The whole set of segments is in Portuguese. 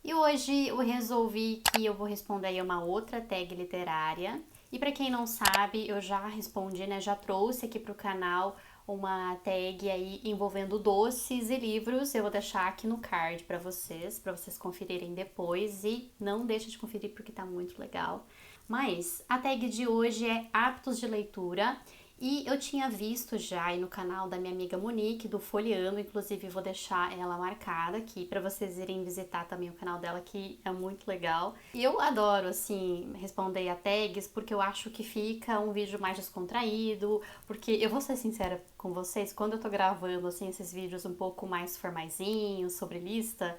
E hoje eu resolvi que eu vou responder aí uma outra tag literária. E para quem não sabe, eu já respondi, né? Já trouxe aqui pro canal uma tag aí envolvendo doces e livros. Eu vou deixar aqui no card para vocês conferirem depois e não deixa de conferir porque tá muito legal. Mas a tag de hoje é hábitos de leitura. E eu tinha visto já aí no canal da minha amiga Monique, do Folheando, inclusive vou deixar ela marcada aqui para vocês irem visitar também o canal dela, que é muito legal. E eu adoro, assim, responder a tags, porque eu acho que fica um vídeo mais descontraído, porque eu vou ser sincera com vocês, quando eu tô gravando, assim, esses vídeos um pouco mais formaisinhos, sobre lista,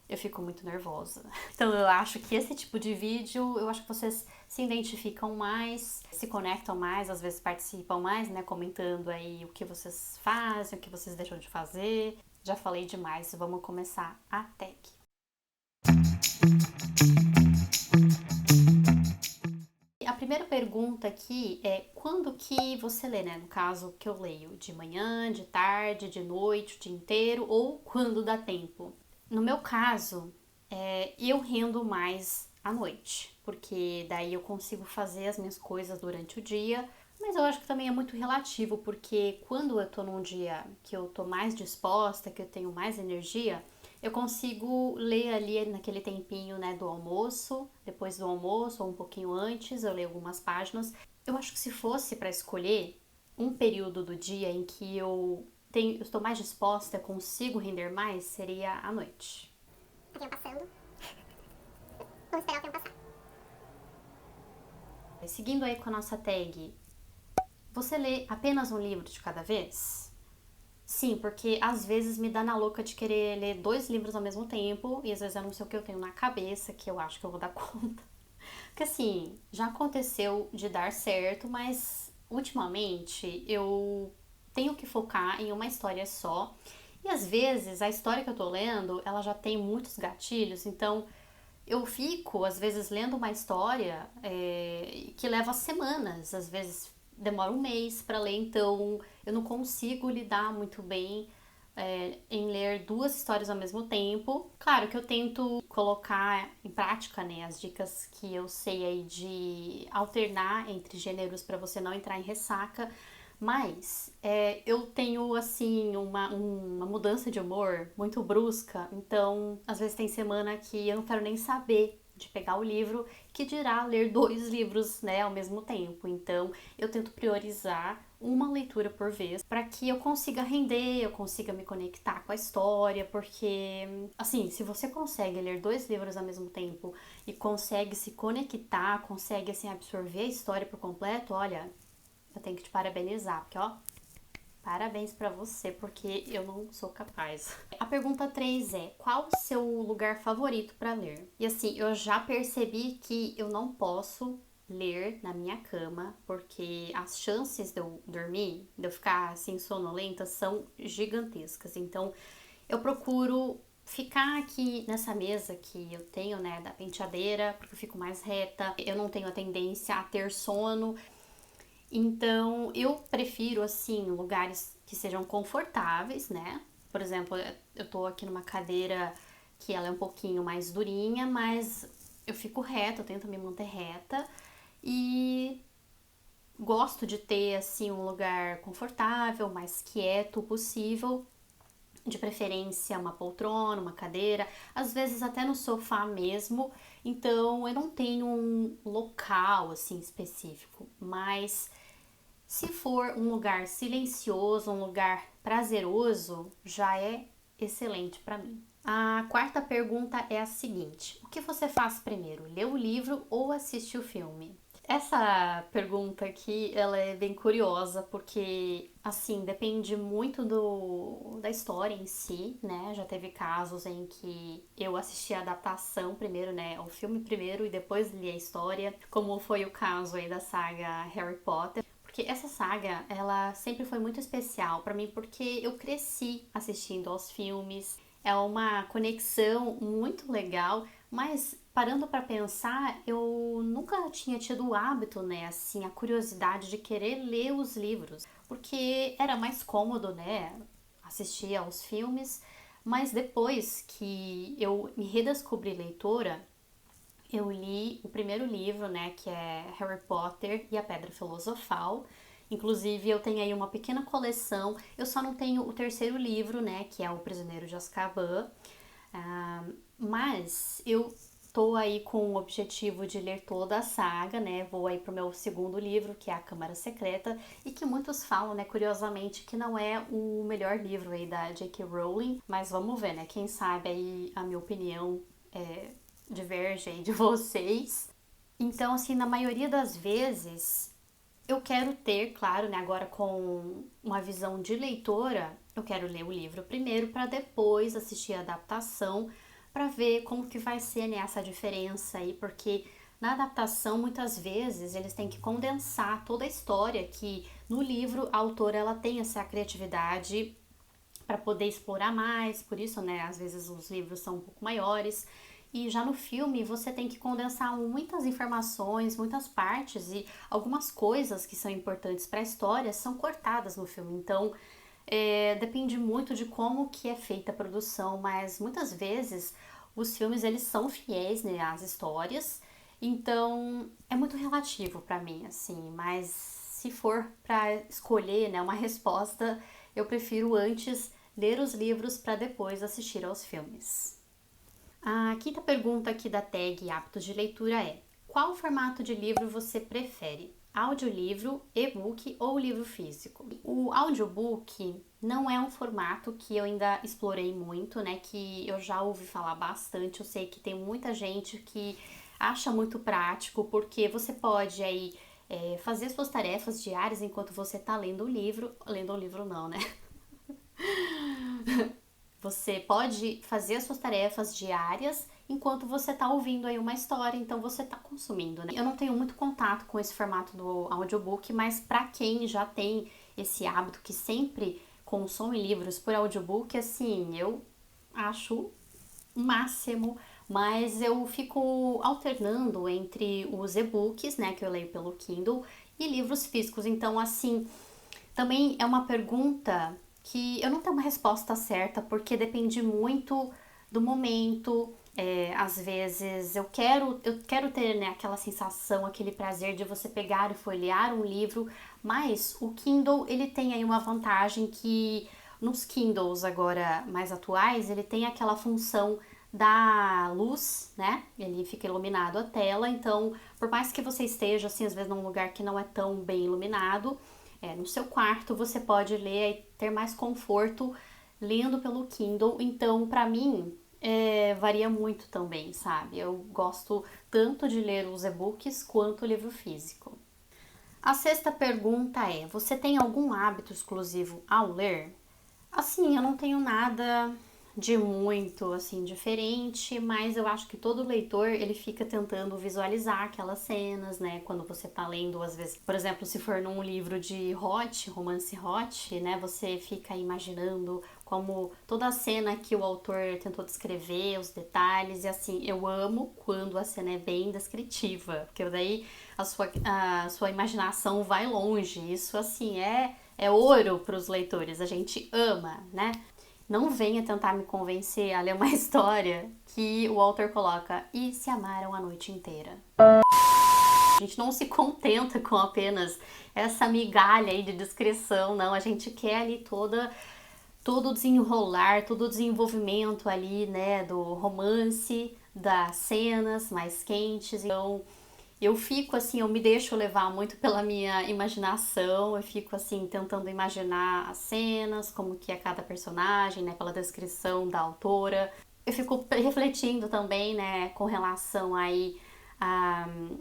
eu fico muito nervosa. Então eu acho que esse tipo de vídeo, eu acho que vocês se identificam mais, se conectam mais, às vezes participam mais, né, comentando aí o que vocês fazem, o que vocês deixam de fazer. Já falei demais, vamos começar a tag. A primeira pergunta aqui é quando que você lê, né? No caso que eu leio, de manhã, de tarde, de noite, o dia inteiro ou quando dá tempo. No meu caso, eu rendo mais à noite, porque daí eu consigo fazer as minhas coisas durante o dia, mas eu acho que também é muito relativo, porque quando eu tô num dia que eu tô mais disposta, que eu tenho mais energia, eu consigo ler ali naquele tempinho, né, do almoço, depois do almoço ou um pouquinho antes, eu leio algumas páginas. Eu acho que se fosse para escolher um período do dia em que eu estou mais disposta, consigo render mais, seria à noite. O tempo passando. Vamos esperar o tempo passar. Seguindo aí com a nossa tag, você lê apenas um livro de cada vez? Sim, porque às vezes me dá na louca de querer ler dois livros ao mesmo tempo e às vezes eu não sei o que eu tenho na cabeça que eu acho que eu vou dar conta. Porque assim, já aconteceu de dar certo, mas ultimamente eu tenho que focar em uma história só. E às vezes a história que eu tô lendo, ela já tem muitos gatilhos, então eu fico, às vezes, lendo uma história que leva semanas, às vezes demora um mês para ler, então eu não consigo lidar muito bem em ler duas histórias ao mesmo tempo. Claro que eu tento colocar em prática, né, as dicas que eu sei aí de alternar entre gêneros para você não entrar em ressaca, mas eu tenho, assim, uma mudança de humor muito brusca, então às vezes tem semana que eu não quero nem saber de pegar o livro, que dirá ler dois livros, né, ao mesmo tempo. Então eu tento priorizar uma leitura por vez para que eu consiga render, eu consiga me conectar com a história, porque assim, se você consegue ler dois livros ao mesmo tempo e consegue se conectar, consegue assim absorver a história por completo, olha, eu tenho que te parabenizar, porque ó, parabéns pra você, porque eu não sou capaz. A pergunta 3 é: qual o seu lugar favorito pra ler? E assim, eu já percebi que eu não posso ler na minha cama, porque as chances de eu dormir, de eu ficar assim sonolenta, são gigantescas. Então, eu procuro ficar aqui nessa mesa que eu tenho, né, da penteadeira, porque eu fico mais reta, eu não tenho a tendência a ter sono. Então, eu prefiro, assim, lugares que sejam confortáveis, né? Por exemplo, eu tô aqui numa cadeira que ela é um pouquinho mais durinha, mas eu fico reta, eu tento me manter reta e gosto de ter, assim, um lugar confortável, mais quieto possível, de preferência uma poltrona, uma cadeira, às vezes até no sofá mesmo. Então, eu não tenho um local, assim, específico, mas se for um lugar silencioso, um lugar prazeroso, já é excelente para mim. A quarta pergunta é a seguinte: o que você faz primeiro, ler o livro ou assistir o filme? Essa pergunta aqui, ela é bem curiosa porque, assim, depende muito da história em si, né? Já teve casos em que eu assisti a adaptação primeiro, né? O filme primeiro e depois li a história, como foi o caso aí da saga Harry Potter. Porque essa saga, ela sempre foi muito especial pra mim porque eu cresci assistindo aos filmes. É uma conexão muito legal, mas parando pra pensar, eu nunca tinha tido o hábito, né, assim, a curiosidade de querer ler os livros, porque era mais cômodo, né, assistir aos filmes, Mas depois que eu me redescobri leitora, eu li o primeiro livro, né, que é Harry Potter e a Pedra Filosofal. Inclusive, eu tenho aí uma pequena coleção. Eu só não tenho o terceiro livro, né, que é O Prisioneiro de Azkaban. Mas eu tô aí com o objetivo de ler toda a saga, né? Vou aí pro meu segundo livro, que é A Câmara Secreta, e que muitos falam, né, curiosamente, que não é o melhor livro aí da J.K. Rowling, mas vamos ver, né? Quem sabe aí a minha opinião diverge aí de vocês. Então, assim, na maioria das vezes, eu quero ter, claro, né, agora com uma visão de leitora, eu quero ler o livro primeiro para depois assistir a adaptação para ver como que vai ser, né, essa diferença aí, porque na adaptação muitas vezes eles têm que condensar toda a história que no livro a autora ela tem essa criatividade para poder explorar mais, por isso, né, às vezes os livros são um pouco maiores. E já no filme você tem que condensar muitas informações, muitas partes e algumas coisas que são importantes para a história são cortadas no filme. Então depende muito de como que é feita a produção, mas muitas vezes os filmes eles são fiéis, né, às histórias. Então é muito relativo para mim, assim. Mas se for para escolher, né, uma resposta, eu prefiro antes ler os livros para depois assistir aos filmes. A quinta pergunta aqui da tag Hábitos de Leitura é: qual formato de livro você prefere? Audiolivro, e-book ou livro físico? O audiobook não é um formato que eu ainda explorei muito, né? Que eu já ouvi falar bastante. Eu sei que tem muita gente que acha muito prático, porque você pode aí fazer suas tarefas diárias enquanto você está lendo o livro. Lendo o livro não, né? Você pode fazer as suas tarefas diárias enquanto você está ouvindo aí uma história, então você está consumindo, né? Eu não tenho muito contato com esse formato do audiobook, mas para quem já tem esse hábito que sempre consome livros por audiobook, assim, eu acho o máximo, mas eu fico alternando entre os e-books, né, que eu leio pelo Kindle, e livros físicos. Então, assim, também é uma pergunta que eu não tenho uma resposta certa, porque depende muito do momento. Às vezes eu quero ter, né, aquela sensação, aquele prazer de você pegar e folhear um livro, mas o Kindle ele tem aí uma vantagem que nos Kindles agora mais atuais ele tem aquela função da luz, né? Ele fica iluminado a tela, então por mais que você esteja assim às vezes num lugar que não é tão bem iluminado, no seu quarto você pode ler e ter mais conforto lendo pelo Kindle. Então, para mim, varia muito também, sabe? Eu gosto tanto de ler os e-books quanto o livro físico. A sexta pergunta é: você tem algum hábito exclusivo ao ler? Assim, eu não tenho nada de muito assim diferente, mas eu acho que todo leitor ele fica tentando visualizar aquelas cenas, né? Quando você tá lendo, às vezes, por exemplo, se for num livro de romance hot, né? Você fica imaginando como toda a cena que o autor tentou descrever, os detalhes, e assim, eu amo quando a cena é bem descritiva, porque daí a sua imaginação vai longe. Isso assim é ouro para os leitores, a gente ama, né? Não venha tentar me convencer a ler uma história que o autor coloca e se amaram a noite inteira. A gente não se contenta com apenas essa migalha aí de descrição, não. A gente quer ali todo o desenrolar, todo o desenvolvimento ali, né, do romance, das cenas mais quentes. Então, eu fico assim, eu me deixo levar muito pela minha imaginação, eu fico assim tentando imaginar as cenas, como que é cada personagem, né, pela descrição da autora. Eu fico refletindo também, né, com relação aí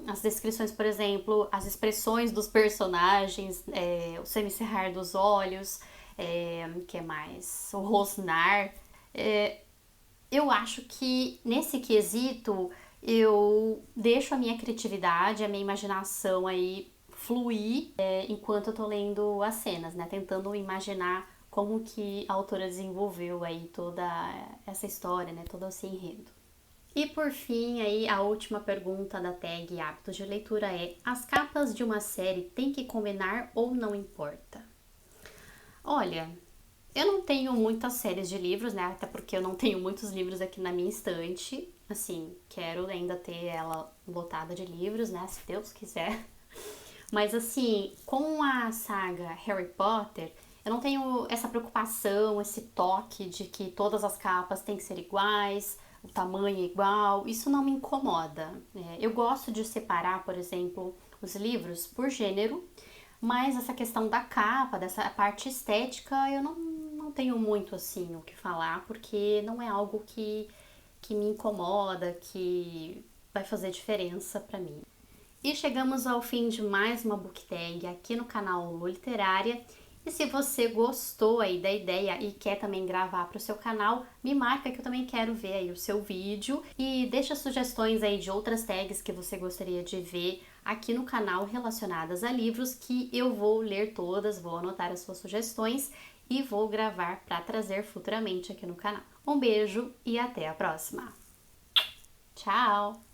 às descrições, por exemplo, as expressões dos personagens, o semicerrar dos olhos, que é mais? O rosnar. Eu acho que nesse quesito eu deixo a minha criatividade, a minha imaginação aí fluir enquanto eu tô lendo as cenas, né? Tentando imaginar como que a autora desenvolveu aí toda essa história, né? Todo esse enredo. E por fim, aí a última pergunta da tag Hábitos de Leitura é: as capas de uma série têm que combinar ou não importa? Olha, Eu não tenho muitas séries de livros, né? Até porque eu não tenho muitos livros aqui na minha estante. Assim, quero ainda ter ela lotada de livros, né? Se Deus quiser. Mas assim, com a saga Harry Potter, eu não tenho essa preocupação, esse toque de que todas as capas têm que ser iguais, o tamanho é igual. Isso não me incomoda. Eu gosto de separar, por exemplo, os livros por gênero, mas essa questão da capa, dessa parte estética, eu não tenho muito assim o que falar, porque não é algo que me incomoda, que vai fazer diferença pra mim. E chegamos ao fim de mais uma book tag aqui no canal Lu Literária. E se você gostou aí da ideia e quer também gravar para o seu canal, me marca que eu também quero ver aí o seu vídeo. E deixa sugestões aí de outras tags que você gostaria de ver aqui no canal relacionadas a livros, que eu vou ler todas, vou anotar as suas sugestões e vou gravar para trazer futuramente aqui no canal. Um beijo e até a próxima! Tchau!